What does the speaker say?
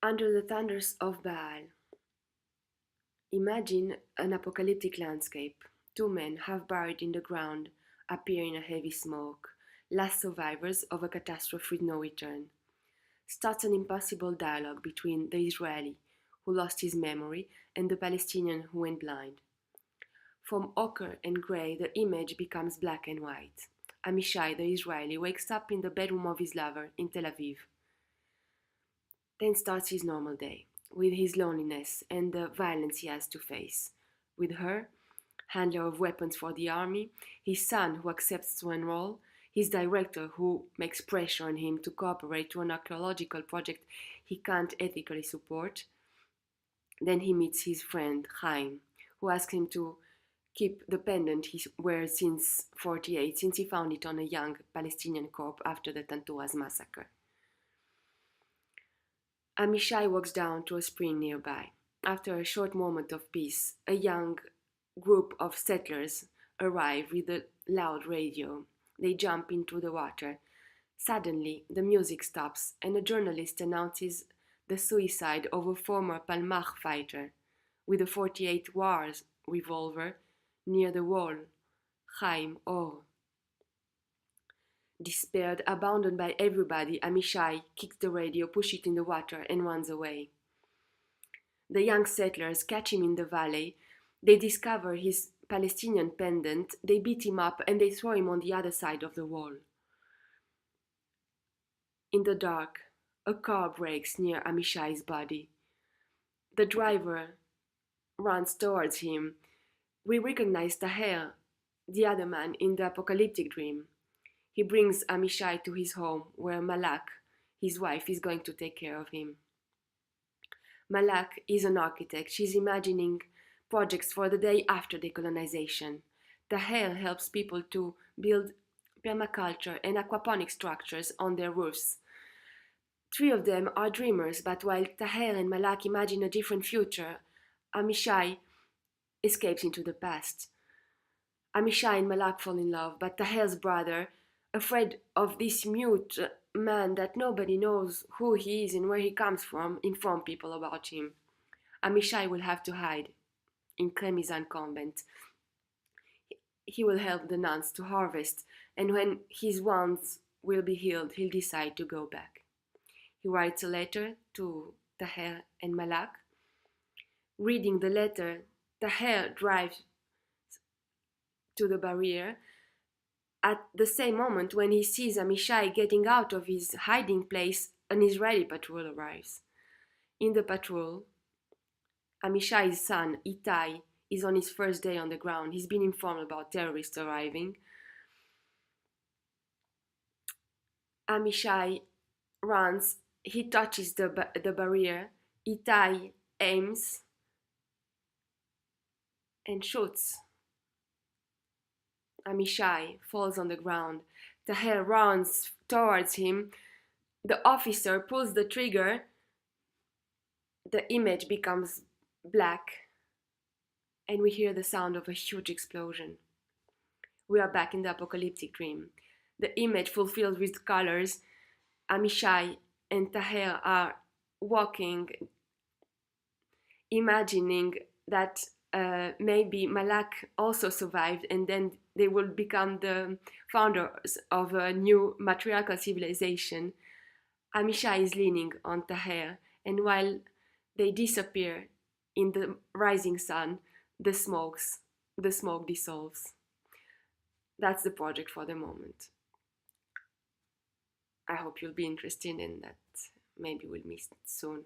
Under the thunders of Baal. Imagine an apocalyptic landscape. Two men, half buried in the ground, appear in a heavy smoke, last survivors of a catastrophe with no return. Starts an impossible dialogue between the Israeli, who lost his memory, and the Palestinian who went blind. From ochre and grey, the image becomes black and white. Amishai, the Israeli, wakes up in the bedroom of his lover in Tel Aviv. Then starts his normal day, with his loneliness and the violence he has to face. With her, handler of weapons for the army, his son who accepts to enroll, his director who makes pressure on him to cooperate to an archaeological project he can't ethically support. Then he meets his friend Chaim, who asks him to keep the pendant he wears since 48, since he found it on a young Palestinian corpse after the Tanturas massacre. Amishai walks down to a spring nearby. After a short moment of peace, a young group of settlers arrive with a loud radio. They jump into the water. Suddenly, the music stops and a journalist announces the suicide of a former Palmach fighter with a 48 Wars revolver near the wall, Chaim Or. Despaired, abandoned by everybody, Amishai kicks the radio, pushes it in the water, and runs away. The young settlers catch him in the valley. They discover his Palestinian pendant, they beat him up, and they throw him on the other side of the wall. In the dark, a car brakes near Amishai's body. The driver runs towards him. We recognize Taher, the other man in the apocalyptic dream. He brings Amishai to his home, where Malak, his wife, is going to take care of him. Malak is an architect. She's imagining projects for the day after decolonization. Taher helps people to build permaculture and aquaponic structures on their roofs. Three of them are dreamers, but while Taher and Malak imagine a different future, Amishai escapes into the past. Amishai and Malak fall in love, but Taher's brother, afraid of this mute man that nobody knows who he is and where he comes from, inform people about him. Amishai will have to hide in Kremizan convent. He will help the nuns to harvest, and when his wounds will be healed, he'll decide to go back. He writes a letter to Taher and Malak. Reading the letter, Taher drives to the barrier. At the same moment, when he sees Amishai getting out of his hiding place, an Israeli patrol arrives. In the patrol, Amishai's son, Itai, is on his first day on the ground. He's been informed about terrorists arriving. Amishai runs. He touches the barrier. Itai aims and shoots. Amishai falls on the ground. Taher runs towards him. The officer pulls the trigger. The image becomes black, and we hear the sound of a huge explosion. We are back in the apocalyptic dream. The image fulfilled with colors. Amishai and Taher are walking, imagining that maybe Malak also survived, and then they will become the founders of a new matriarchal civilization. Amishai is leaning on Taher, and while they disappear in the rising sun, the smoke dissolves. That's the project for the moment. I hope you'll be interested in that. Maybe we'll meet soon.